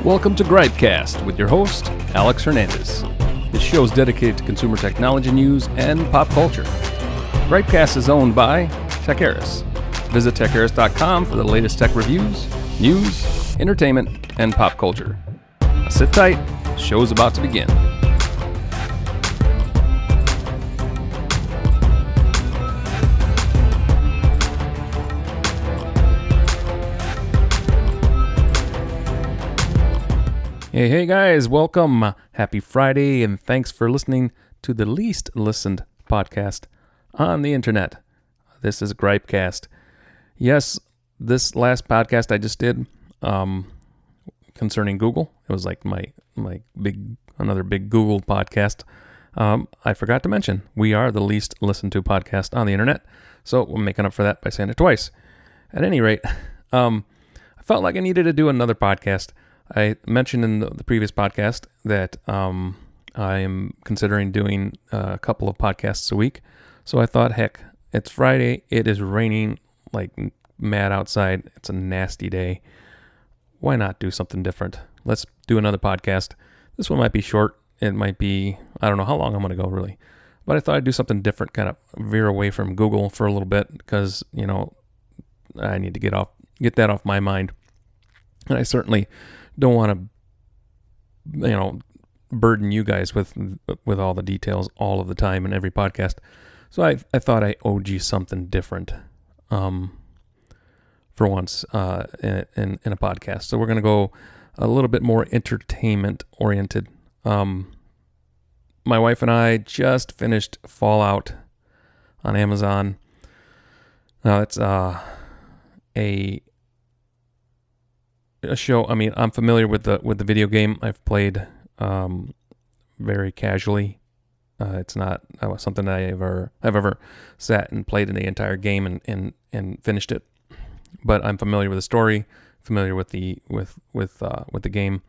Welcome to GripeCast with your host, Alex Hernandez. This show is dedicated to consumer technology news and pop culture. GripeCast is owned by Techaeris. Visit Techaeris.com for the latest tech reviews, news, entertainment, and pop culture. Now sit tight, the show's about to begin. Hey guys, welcome. Happy Friday, and thanks for listening to the least listened podcast on the internet. This is GripeCast. Yes, this last podcast I just did concerning Google, it was like my another big Google podcast. I forgot to mention, we are the least listened to podcast on the internet, so we're making up for that by saying it twice. At any rate, I felt like I needed to do another podcast. I mentioned in the previous podcast that I am considering doing a couple of podcasts a week. So I thought, heck, it's Friday. It is raining like mad outside. It's a nasty day. Why not do something different? Let's do another podcast. This one might be short. It might be, I don't know how long I'm going to go really. But I thought I'd do something different, kind of veer away from Google for a little bit because, you know, I need to get that off my mind. And I certainly don't want to, burden you guys with all the details all of the time in every podcast. So I thought I owed you something different, for once, in a podcast. So we're going to go a little bit more entertainment oriented. My wife and I just finished Fallout on Amazon. Now it's a show. I mean, I'm familiar with the video game. I've played very casually. It's not something that I've ever sat and played in the entire game and finished it. But I'm familiar with the story, familiar with the game,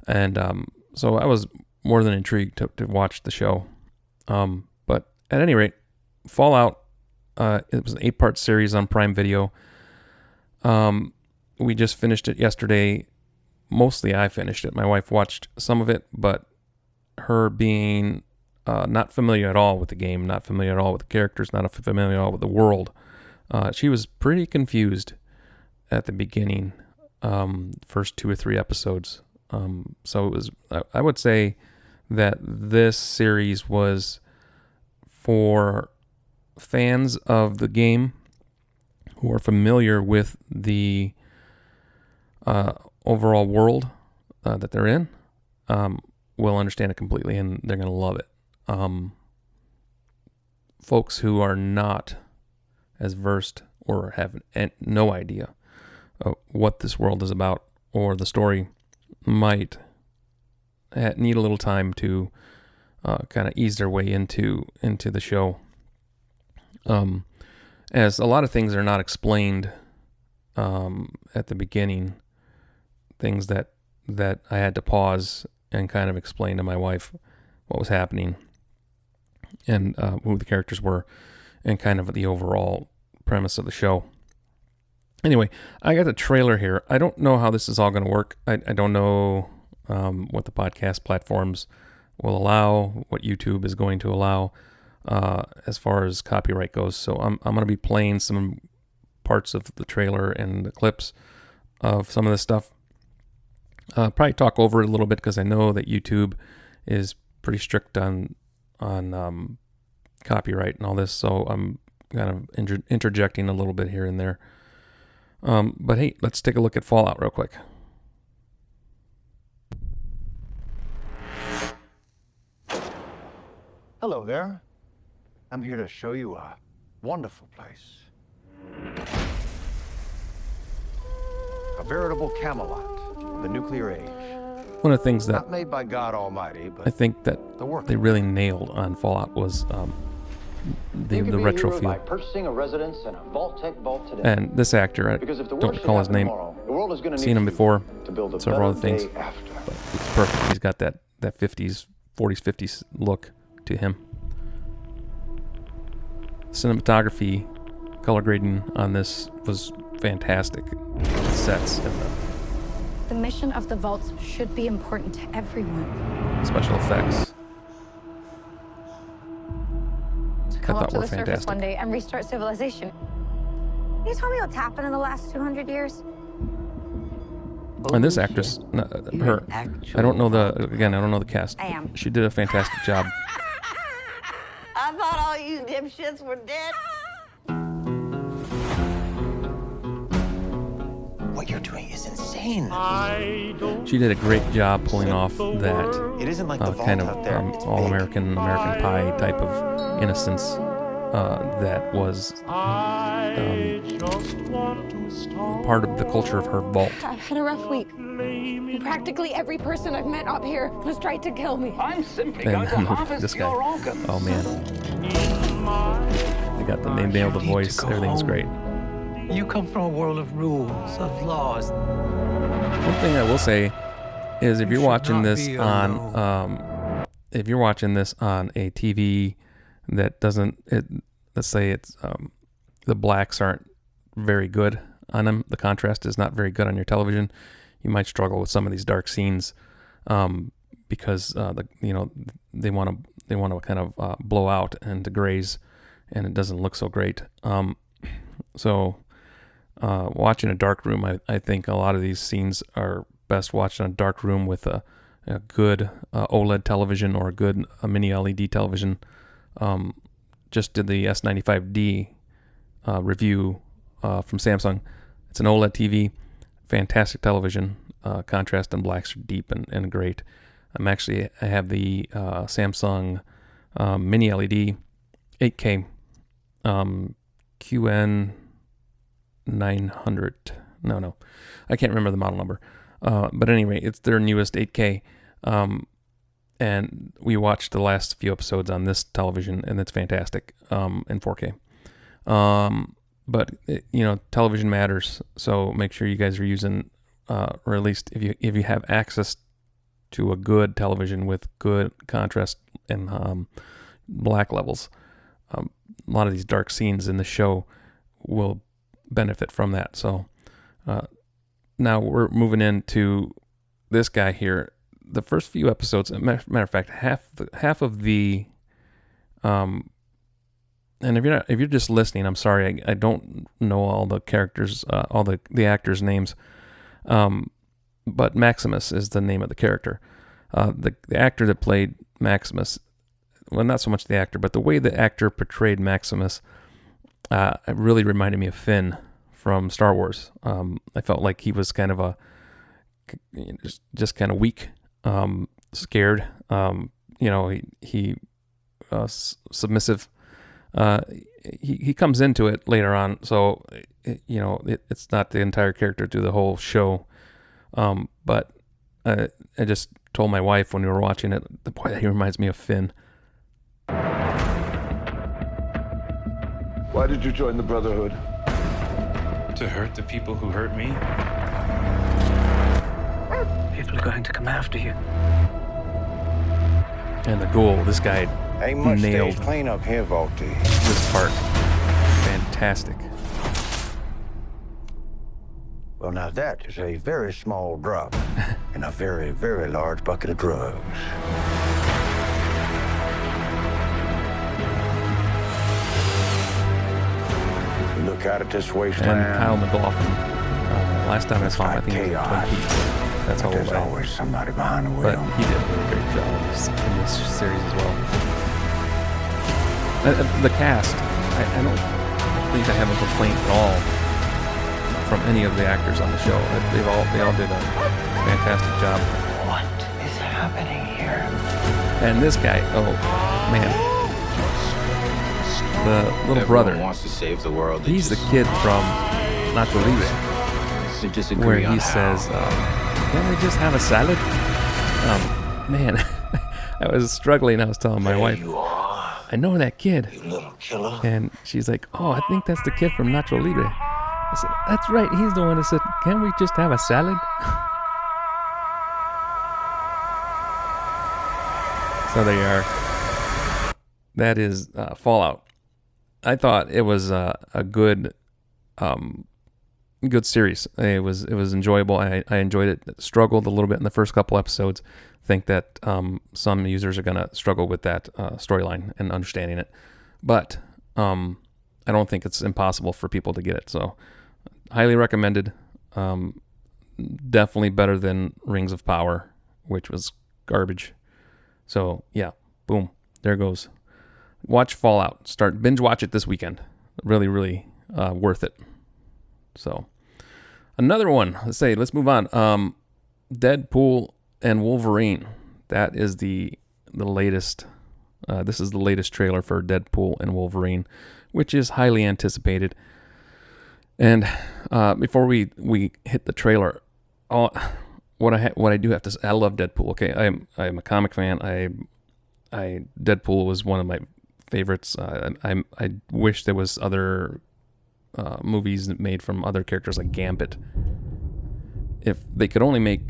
and so I was more than intrigued to watch the show. But at any rate, Fallout. It was an 8-part series on Prime Video. We just finished it yesterday. Mostly I finished it. My wife watched some of it, but her being not familiar at all with the game, not familiar at all with the characters, not familiar at all with the world, she was pretty confused at the beginning, first 2 or 3 episodes. So it was, I would say that this series was for fans of the game who are familiar with the overall world that they're in, will understand it completely, and they're going to love it. Folks who are not as versed or have no idea what this world is about or the story might need a little time to kind of ease their way into the show. As a lot of things are not explained at the beginning, things that I had to pause and kind of explain to my wife what was happening and who the characters were and kind of the overall premise of the show. Anyway, I got the trailer here. I don't know how this is all going to work. I don't know what the podcast platforms will allow, what YouTube is going to allow as far as copyright goes. So I'm going to be playing some parts of the trailer and the clips of some of this stuff. Probably talk over it a little bit because I know that YouTube is pretty strict on copyright and all this, so I'm kind of interjecting a little bit here and there. But hey, let's take a look at Fallout real quick. Hello there. I'm here to show you a wonderful place. A veritable Camelot of the nuclear age. One of the things that not made by God Almighty, but I think that they really nailed on Fallout was the retro feel. By purchasing a residence in a Vault-Tec vault today. And this actor, I don't recall his name. Seen him before, several other things, but it's perfect. He's got that 40s, 50s look to him. Cinematography, color grading on this was fantastic. The sets and The mission of the vaults should be important to everyone. Special effects. To come up thought to were the surface fantastic. one day and restart civilization. Can you tell me what's happened in the last 200 years? And this actress, her, I don't know the cast. I am. She did a fantastic job. I thought all you dipshits were dead. What you're doing is insane. She did a great job pulling off that It isn't like the vault kind of out there. It's big. all-American, American Pie type of innocence that was part of the culture of her vault. I've had a rough week. Practically every person I've met up here has tried to kill me. I'm simply And going to harvest this guy, your organs. oh man, they got the name, nailed the voice, everything's great. You come from a world of rules, of laws. One thing I will say is if you're watching this on a TV that doesn't, let's say it's the blacks aren't very good on them, the contrast is not very good on your television, you might struggle with some of these dark scenes because they want to kind of blow out and to graze, and it doesn't look so great. Watching a dark room, I think a lot of these scenes are best watched in a dark room with a good OLED television or a mini LED television. Just did the S95D review from Samsung. It's an OLED TV, fantastic television. Contrast and blacks are deep and great. I have the Samsung mini LED 8K QN 900. No, I can't remember the model number. But anyway, it's their newest 8K. And we watched the last few episodes on this television, and it's fantastic in 4K. But television matters, so make sure you guys are using, or at least if you have access to a good television with good contrast and black levels, a lot of these dark scenes in the show will benefit from that. So now we're moving into this guy here. The first few episodes, matter of fact, half of the and if you're just listening, I'm sorry, I don't know all the characters, all the actors' names, but Maximus is the name of the character. The actor that played Maximus, well, not so much the actor, but the way the actor portrayed Maximus, it really reminded me of Finn from Star Wars. I felt like he was kind of just kind of weak, scared. He submissive. He comes into it later on, so it's not the entire character through the whole show. But I just told my wife when we were watching it, boy, he reminds me of Finn. Why did you join the Brotherhood? To hurt the people who hurt me? People are going to come after you. And the ghoul, this guy Ain't much nailed stage cleanup here, Vaulty. this part. Fantastic. Well, now that is a very small drop in a very, very large bucket of drugs. Look out at this And wasteland. Kyle McLaughlin. Last time I saw him, I think he was in Twin Chaos. Peaks. That's how old There's I am. always somebody behind the But wheel. he did a really great job in this series as well. The cast, I don't think I have a complaint at all from any of the actors on the show. They all did a fantastic job. What is happening here? And this guy, oh man, the little brother, wants to save the world. he's the kid from Nacho Libre, where he says, "Can't we just have a salad?" Man, I was struggling. I was telling my wife, I know that kid. And she's like, "Oh, I think that's the kid from Nacho Libre." I said, "That's right. He's the one that said, 'Can't we just have a salad?'" So there you are. That is Fallout. I thought it was a good, good series. It was enjoyable. I enjoyed it. Struggled a little bit in the first couple episodes. Think that some users are gonna struggle with that storyline and understanding it, but I don't think it's impossible for people to get it. So highly recommended. Definitely better than Rings of Power, which was garbage. So yeah, boom, there goes. Watch Fallout. Binge watch it this weekend. Really, really worth it. So another one. Let's move on. Deadpool and Wolverine. That is the latest. This is the latest trailer for Deadpool and Wolverine, which is highly anticipated. And before we hit the trailer, what I do have to say, I love Deadpool. Okay, I'm a comic fan. Deadpool was one of my favorites. I wish there was other movies made from other characters like Gambit. If they could only make,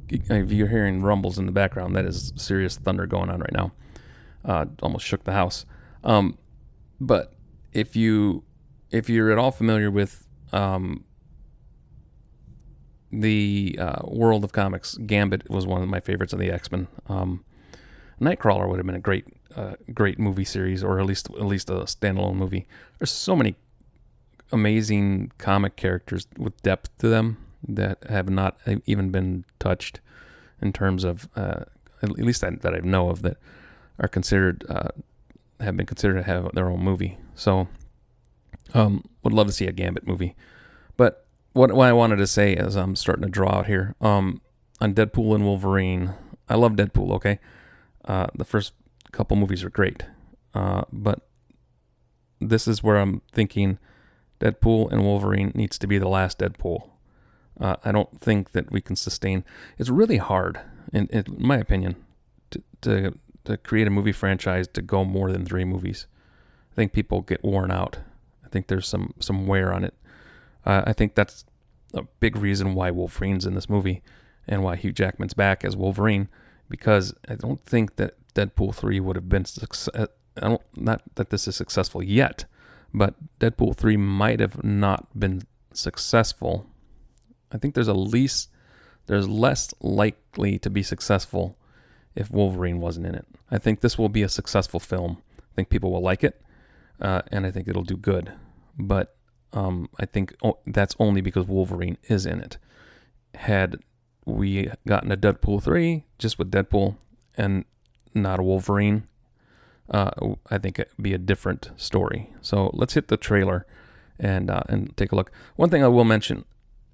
if you're hearing rumbles in the background, that is serious thunder going on right now. Almost shook the house. But if you're at all familiar with the world of comics, Gambit was one of my favorites of the X-Men. Nightcrawler would have been a great movie series, or at least a standalone movie. There's so many amazing comic characters with depth to them that have not even been touched in terms of, at least that I know of, that are considered, have been considered to have their own movie. So, would love to see a Gambit movie. But what I wanted to say, as I'm starting to draw out here, on Deadpool and Wolverine, I love Deadpool, okay? The first couple movies are great. But this is where I'm thinking Deadpool and Wolverine needs to be the last Deadpool. I don't think that we can sustain. It's really hard, in my opinion, to create a movie franchise to go more than 3 movies. I think people get worn out. I think there's some wear on it. I think that's a big reason why Wolverine's in this movie and why Hugh Jackman's back as Wolverine, because I don't think that Deadpool 3 would have been not that this is successful yet, but Deadpool 3 might have not been successful. I think there's less likely to be successful if Wolverine wasn't in it. I think this will be a successful film. I think people will like it, and I think it'll do good. But I think that's only because Wolverine is in it. Had we gotten a Deadpool 3 just with Deadpool and not a Wolverine, I think it'd be a different story. So let's hit the trailer and take a look. One thing I will mention,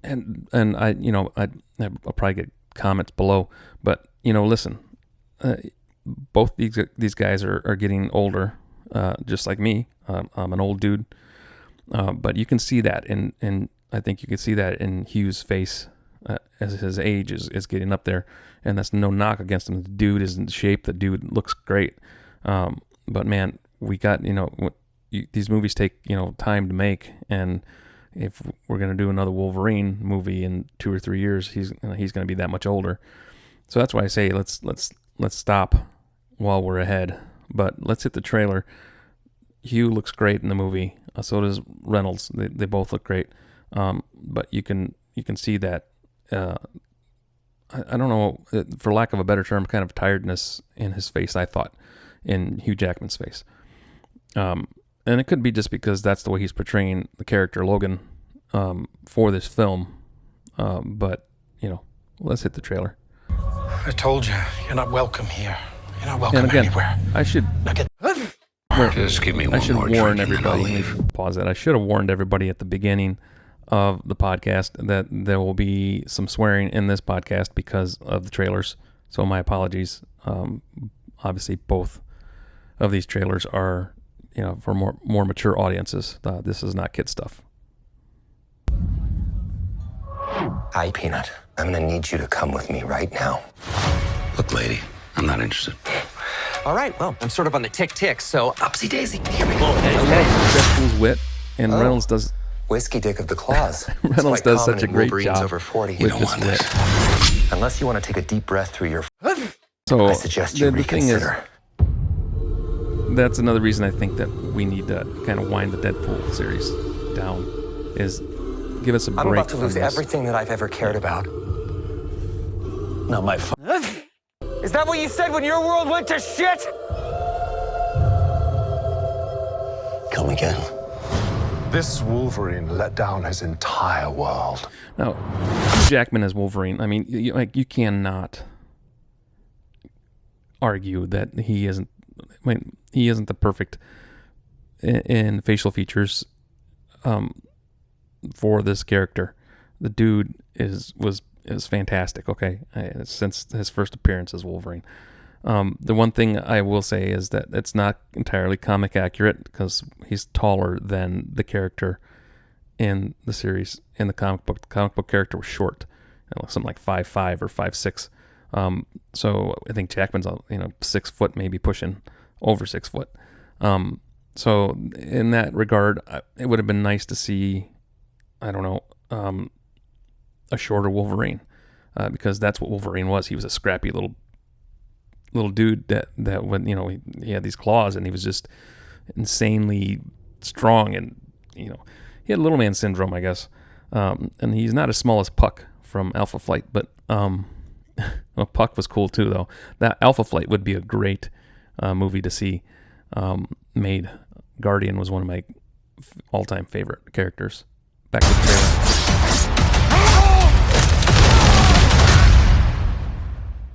and I'll probably get comments below, but listen, both these guys are getting older, just like me. I'm an old dude, but you can see that in I think you can see that in Hugh's face as his age is getting up there, and that's no knock against him. The dude is in shape. The dude looks great. But man, we got, these movies take, time to make. And if we're going to do another Wolverine movie in 2 or 3 years, he's going to be that much older. So that's why I say, let's stop while we're ahead, but let's hit the trailer. Hugh looks great in the movie. So does Reynolds. They both look great. But you can see that, I don't know, for lack of a better term, kind of tiredness in his face, I thought, in Hugh Jackman's face. And it could be just because that's the way he's portraying the character Logan for this film. But, let's hit the trailer. I told you, you're not welcome here. You're not welcome anywhere. I should... Just give me one I should more warn drink and then I'll everybody. leave. Pause that. I should have warned everybody at the beginning of the podcast that there will be some swearing in this podcast because of the trailers. So my apologies. Obviously, both of these trailers are, for more mature audiences. This is not kid stuff. Hi, Peanut. I'm gonna need you to come with me right now. Look, lady, I'm not interested. All right, well, I'm sort of on the tick, so upsy daisy. Here we go. Deadpool's wit, and Reynolds does. Whiskey dick of the claws. Reynolds does such a great Wolverines job over 40. with this wit. Unless you want to take a deep breath through your... So I suggest you the thing is, reconsider. that's another reason I think that we need to kind of wind the Deadpool series down. Is give us a break. I'm about to lose from this. everything that I've ever cared about. Not my Is that what you said when your world went to shit? Come again. This Wolverine let down his entire world. Now, Hugh Jackman as Wolverine. I mean, you cannot argue that he isn't. I mean, he isn't the perfect in facial features for this character. The dude is fantastic. Okay, since his first appearance as Wolverine. The one thing I will say is that it's not entirely comic accurate because he's taller than the character in the series. In the comic book, character was short, something like 5'5" or 5'6". So I think Jackman's 6 foot, maybe pushing over 6 foot. So in that regard, it would have been nice to see, I don't know, a shorter Wolverine, because that's what Wolverine was. He was a scrappy little dude that when he had these claws and he was just insanely strong, and he had little man syndrome, I guess. And he's not as small as Puck from Alpha Flight, but well, Puck was cool too, though. That Alpha Flight would be a great movie to see made. Guardian was one of my all-time favorite characters. Back to the trailer.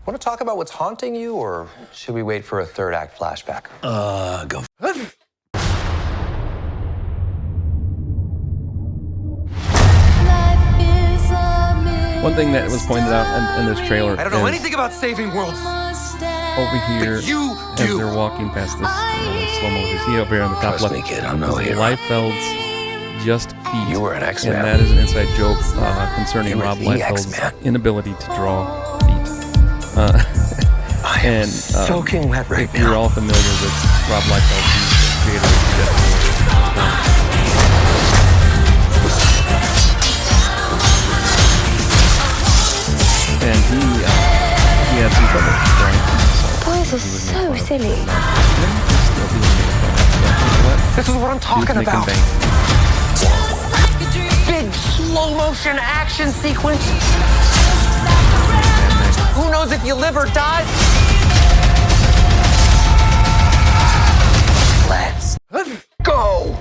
Want to talk about what's haunting you, or should we wait for a third act flashback? Go. One thing that was pointed out in this trailer I don't know is anything about saving worlds. over here, But you as do. they're walking past this slow mo, you see over here on the top Trust left, me, kid, I'm no hero. Liefeld's just feet. You were an X-Man. And that is an inside joke concerning You were Rob the Liefeld's X-Man. inability to draw feet. I am And soaking wet right if you're now. all familiar with Rob Liefeld, he's the creator of Deadpool. And he had some trouble drawing feet. Boys are so silly. This is what I'm talking about. Big slow motion action sequence. Who knows if you live or die? Let's go.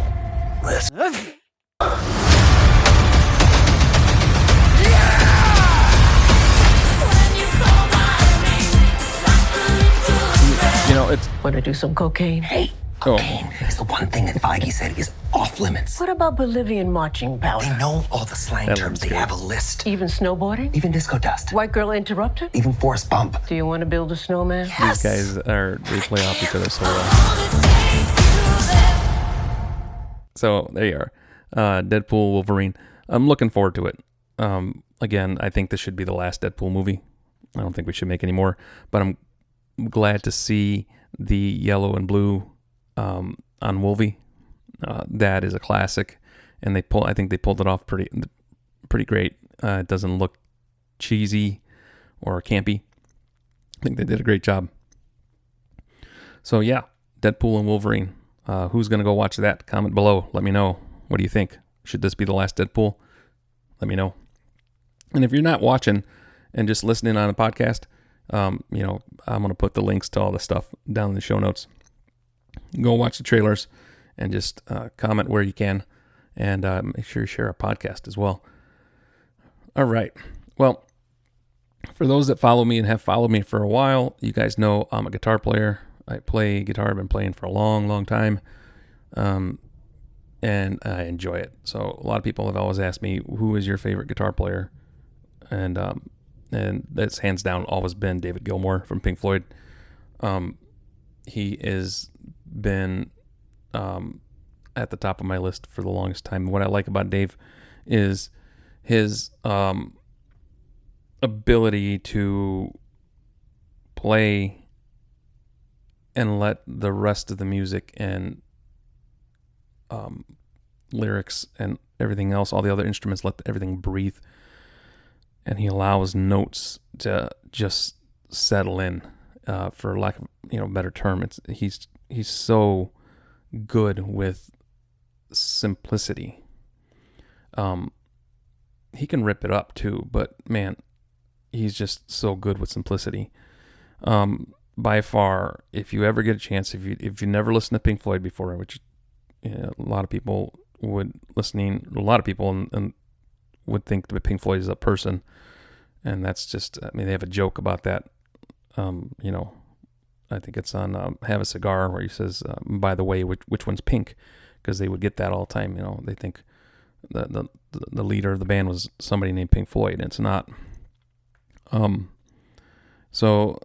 It's Want to do some cocaine? Hey, cocaine is the one thing that Feige said is off limits. What about Bolivian marching They powder? know all the slang That terms. looks They good. have a list. Even snowboarding? Even disco dust. White girl interrupted? Even Forrest Bump. Do you want to build a snowman? these guys they play off each other so well. So there you are, Deadpool, Wolverine. I'm looking forward to it. Again, I think this should be the last Deadpool movie. I don't think we should make any more, but I'm glad to see the yellow and blue on Wolvie. That is a classic, and I think they pulled it off pretty great. It doesn't look cheesy or campy. I think they did a great job. So yeah, Deadpool and Wolverine. Who's gonna go watch that? Comment below. Let me know. What do you think? Should this be the last Deadpool? Let me know. And if you're not watching and just listening on the podcast, I'm going to put the links to all the stuff down in the show notes. Go watch the trailers and just comment where you can, and make sure you share our podcast as well. All right. Well, for those that follow me and have followed me for a while, you guys know I'm a guitar player. I play guitar. I've been playing for a long, long time, and I enjoy it. So a lot of people have always asked me, who is your favorite guitar player? And that's hands down always been David Gilmour from Pink Floyd. He has been at the top of my list for the longest time. What I like about Dave is his ability to play and let the rest of the music and lyrics and everything else, all the other instruments, let everything breathe. And he allows notes to just settle in, for lack of a better term. He's so good with simplicity. he can rip it up too, but man, he's just so good with simplicity. By far, if you ever get a chance, if you never listened to Pink Floyd before, which a lot of people and would think that Pink Floyd is a person, and that's just, I mean, they have a joke about that. I think it's on Have a Cigar, where he says, by the way, which one's pink? Because they would get that all the time. They think the leader of the band was somebody named Pink Floyd, and it's not. So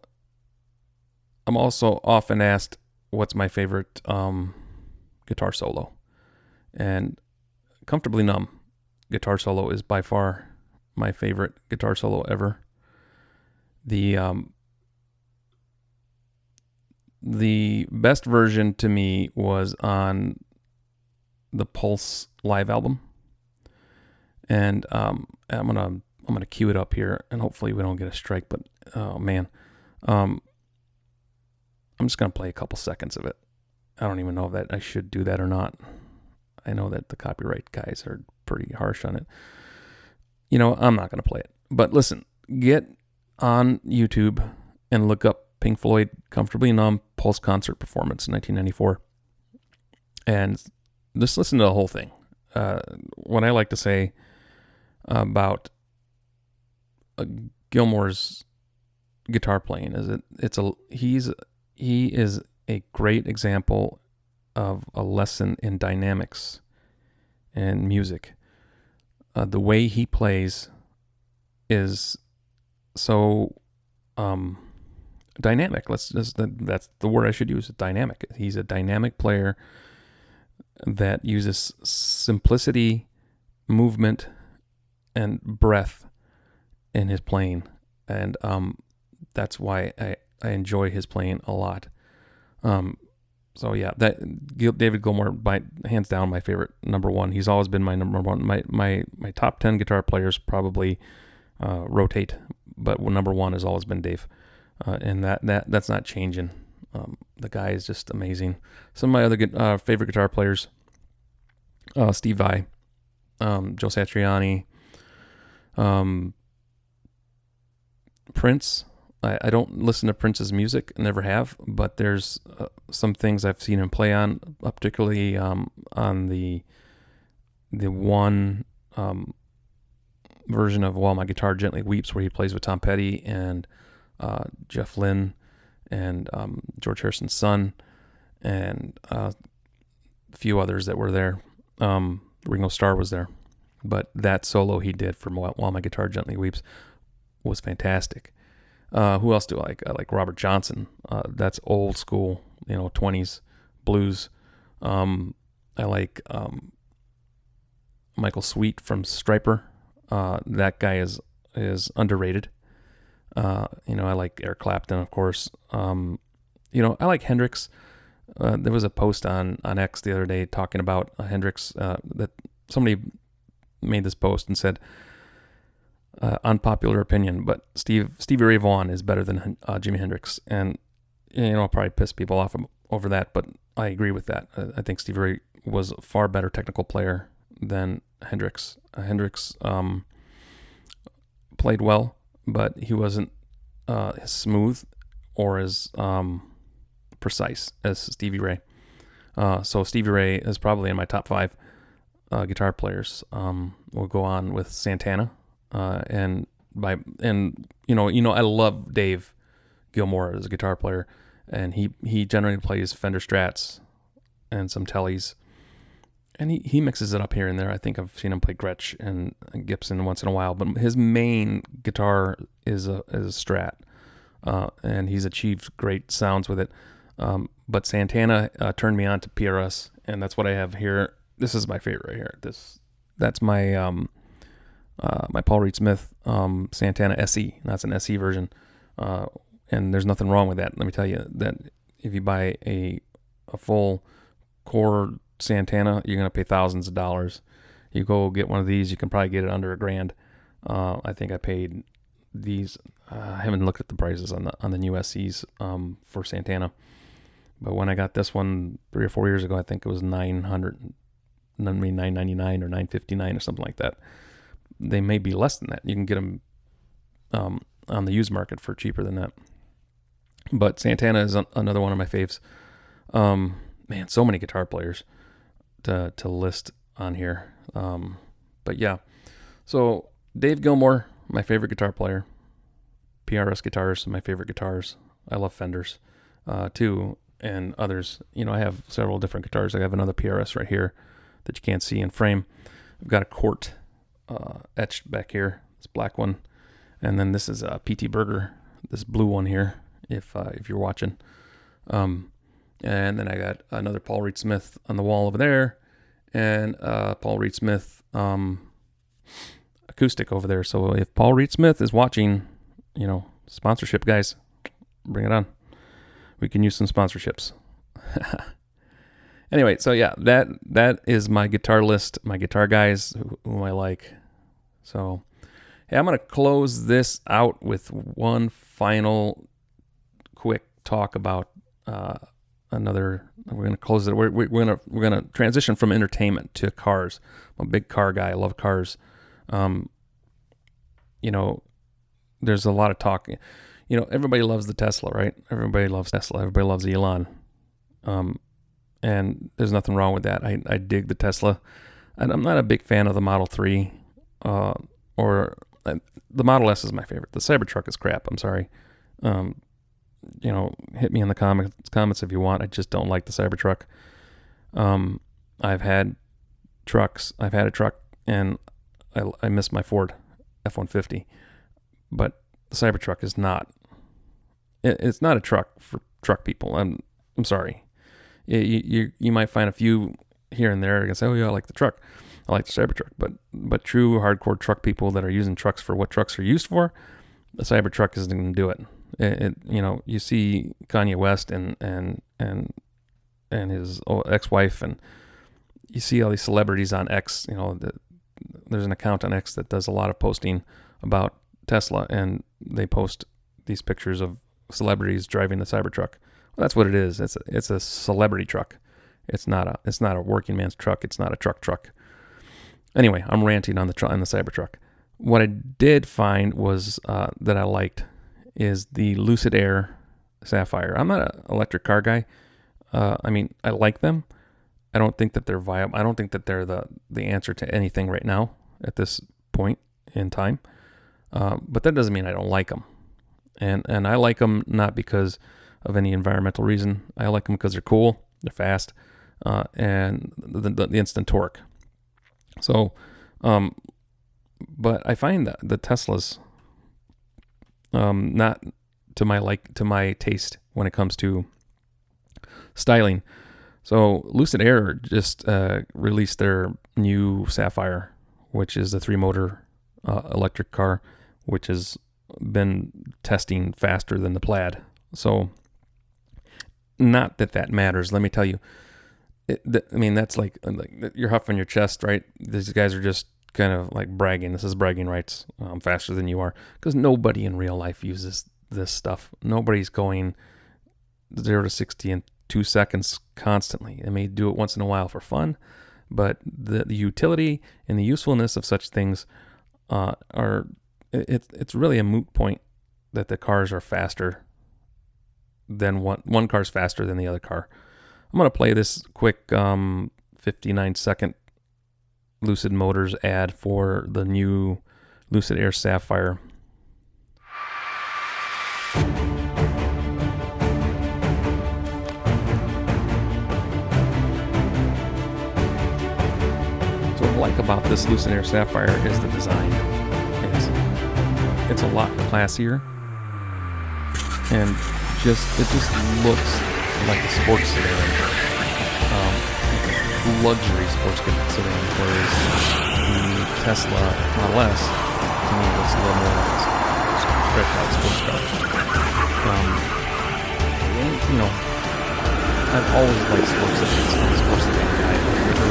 I'm also often asked what's my favorite guitar solo, and Comfortably Numb guitar solo is by far my favorite guitar solo ever. The best version to me was on the Pulse live album, and I'm gonna cue it up here, and hopefully we don't get a strike. But oh man, I'm just gonna play a couple seconds of it. I don't even know if that I should do that or not. I know that the copyright guys are pretty harsh on it. I'm not gonna play it. But listen, get on YouTube and look up Pink Floyd Comfortably Numb Pulse concert performance in 1994, and just listen to the whole thing. What I like to say about Gilmour's guitar playing is he is a great example of a lesson in dynamics and music. The way he plays is so dynamic. That's the word I should use, dynamic. He's a dynamic player that uses simplicity, movement, and breath in his playing, and that's why I enjoy his playing a lot. So yeah, that David Gilmour, by hands down my favorite, number one. He's always been my number one. My top 10 guitar players probably rotate, but number one has always been Dave, and that's not changing. The guy is just amazing. Some of my other favorite guitar players: Steve Vai, Joe Satriani, Prince. I don't listen to Prince's music, never have, but there's some things I've seen him play on, particularly on the one version of While My Guitar Gently Weeps, where he plays with Tom Petty and Jeff Lynne and George Harrison's son, and a few others that were there. Ringo Starr was there, but that solo he did for While My Guitar Gently Weeps was fantastic. Who else do I like? I like Robert Johnson. That's old school, 20s blues. I like Michael Sweet from Stryper. That guy is underrated. I like Eric Clapton, of course. I like Hendrix. There was a post on X the other day talking about Hendrix, that somebody made this post and said, unpopular opinion, but Stevie Ray Vaughan is better than Jimi Hendrix, and I'll probably piss people off over that, but I agree with that. I think Stevie Ray was a far better technical player than Hendrix. Hendrix played well, but he wasn't as smooth or as precise as Stevie Ray. So Stevie Ray is probably in my top 5 guitar players. We'll go on with Santana. I love Dave Gilmour as a guitar player, and he generally plays Fender Strats and some Tellys, and he mixes it up here and there. I think I've seen him play Gretsch and Gibson once in a while, but his main guitar is a Strat, and he's achieved great sounds with it. But Santana turned me on to PRS, and that's what I have here. This is my favorite right here. That's my my Paul Reed Smith Santana SE. That's an SE version, and there's nothing wrong with that. Let me tell you that if you buy a full core Santana, you're gonna pay thousands of dollars. You go get one of these, you can probably get it under $1,000. I think I paid these. I haven't looked at the prices on the new SEs for Santana, but when I got this one 3 or 4 years ago, I think it was $999 or $959 or something like that. they may be less than that. You can get them on the used market for cheaper than that. But Santana is another one of my faves. Man, so many guitar players to list on here. But yeah, so Dave Gilmour, my favorite guitar player. PRS guitars, my favorite guitars. I love Fenders too, and others. You know, I have several different guitars. I have another PRS right here that you can't see in frame. I've got a Court etched back here, this black one, and then this is a PT Burger, this blue one here. If you're watching, and then I got another Paul Reed Smith on the wall over there, and Paul Reed Smith acoustic over there. So if Paul Reed Smith is watching, you know, sponsorship guys, bring it on. We can use some sponsorships. Anyway, so yeah, that is my guitar list, my guitar guys whom I like. So hey, I'm gonna close this out with one final quick talk about another. We're gonna close it. We're gonna transition from entertainment to cars. I'm a big car guy. I love cars. You know, there's a lot of talk. You know, everybody loves the Tesla, right? Everybody loves Tesla. Everybody loves Elon. And there's nothing wrong with that. I dig the Tesla, and I'm not a big fan of the Model 3, or the Model S is my favorite. The Cybertruck is crap. I'm sorry. You know, hit me in the comments if you want. I just don't like the Cybertruck. I've had trucks. I've had a truck, and I miss my Ford F-150, but the Cybertruck is not. It's not a truck for truck people. I'm sorry. You might find a few here and there and say, oh yeah, I like the truck. I like the Cybertruck. But true hardcore truck people that are using trucks for what trucks are used for, the Cybertruck isn't going to do it. You know, you see Kanye West and his ex-wife, and you see all these celebrities on X. You know, there's an account on X that does a lot of posting about Tesla, and they post these pictures of celebrities driving the Cybertruck. Well, that's what it is. It's a celebrity truck. It's not a working man's truck. It's not a truck. Anyway, I'm ranting on the Cybertruck. What I did find was that I liked is the Lucid Air Sapphire. I'm not an electric car guy. I mean, I like them. I don't think that they're viable. I don't think that they're the answer to anything right now at this point in time. But that doesn't mean I don't like them. And I like them not because of any environmental reason. I like them because they're cool, they're fast, and the instant torque. So, but I find that the Teslas not to my taste when it comes to styling. So Lucid Air just released their new Sapphire, which is a 3-motor electric car, which has been testing faster than the Plaid. So not that matters. Let me tell you. I mean, that's like you're huffing your chest, right? These guys are just kind of like bragging. This is bragging rights. I'm faster than you are, because nobody in real life uses this stuff. Nobody's going 0 to 60 in 2 seconds constantly. They may do it once in a while for fun, but the utility and the usefulness of such things it's really a moot point that the cars are faster than one car's faster than the other car. I'm going to play this quick 59-second Lucid Motors ad for the new Lucid Air Sapphire. So what I like about this Lucid Air Sapphire is the design. It's a lot classier, and it just looks like a sports sedan, luxury sports sedan, whereas the Tesla Model S to me looks a little more like a stretched out sports car. And, you know, I've always liked sports sedans. I'm a sports sedan guy. I've never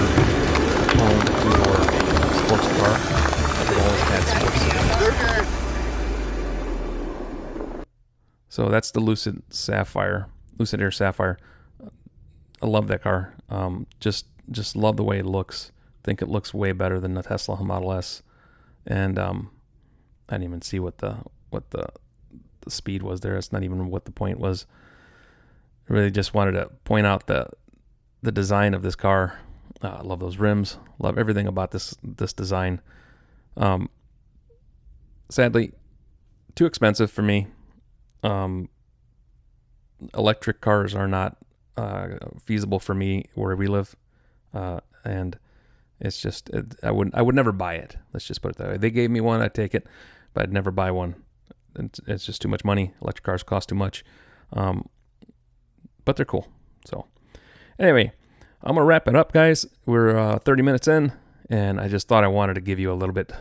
owned or a sports car. I've always had sports sedans. So that's the Lucid Air Sapphire. I love that car. Just love the way it looks. I think it looks way better than the Tesla Model S. and I didn't even see what the speed was there. It's not even what the point was. I really just wanted to point out the design of this car. I love those rims. Love everything about this design. Sadly, too expensive for me. Electric cars are not feasible for me where we live, and it's just I would never buy it. Let's just put it that way. They gave me one, I'd take it, but I'd never buy one. It's just too much money. Electric cars cost too much, but they're cool. So anyway, I'm gonna wrap it up, guys. We're 30 minutes in, and I just thought I wanted to give you a little bit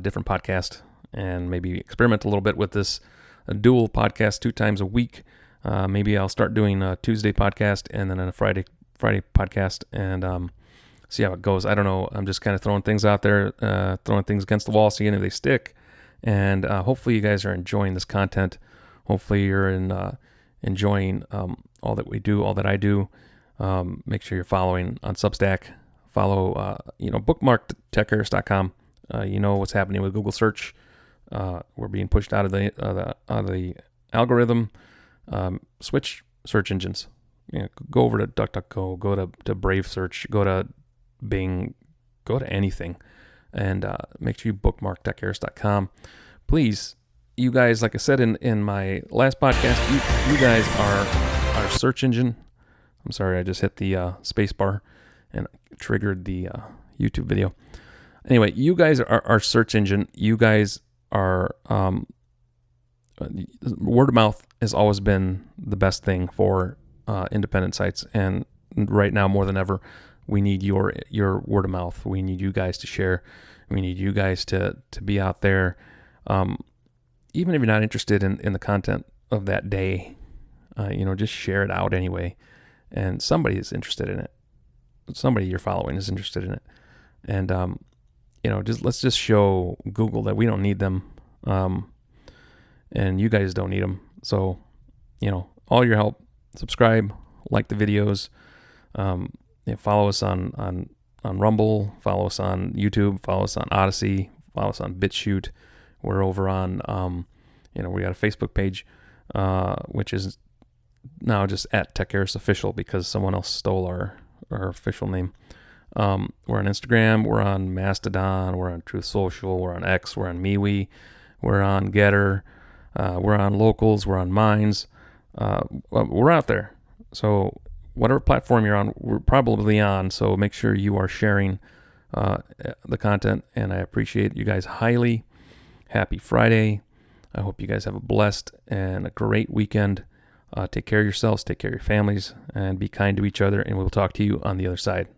different podcast and maybe experiment a little bit with this dual podcast 2 times a week. Maybe I'll start doing a Tuesday podcast and then a Friday podcast, and see how it goes. I don't know. I'm just kind of throwing things out there, throwing things against the wall, seeing if they stick. And hopefully you guys are enjoying this content. Hopefully you're enjoying all that we do, all that I do. Make sure you're following on Substack. Follow, bookmark Techaeris.com. You know what's happening with Google search. We're being pushed out of the algorithm. Switch search engines. Go over to DuckDuckGo. Go to Brave Search. Go to Bing. Go to anything. And make sure you bookmark Techaeris.com. Please, you guys, like I said in my last podcast, you guys are our search engine. I'm sorry, I just hit the space bar and triggered the YouTube video. Anyway, you guys are our search engine. You guys are word of mouth has always been the best thing for independent sites, and right now more than ever, we need your word of mouth. We need you guys to share. We need you guys to be out there. Even if you're not interested in the content of that day, just share it out anyway. And somebody is interested in it. Somebody you're following is interested in it. And, let's just show Google that we don't need them. And you guys don't need them. So, all your help, subscribe, like the videos, follow us on Rumble, follow us on YouTube, follow us on Odyssey, follow us on BitChute. We're over on, we got a Facebook page, which is now just at Techaeris Official because someone else stole our official name. We're on Instagram, we're on Mastodon, we're on Truth Social, we're on X, we're on MeWe, we're on Getter, we're on Locals, we're on Minds. We're out there. So whatever platform you're on, we're probably on. So make sure you are sharing the content, and I appreciate you guys highly. Happy Friday. I hope you guys have a blessed and a great weekend. Take care of yourselves, take care of your families, and be kind to each other, and we'll talk to you on the other side.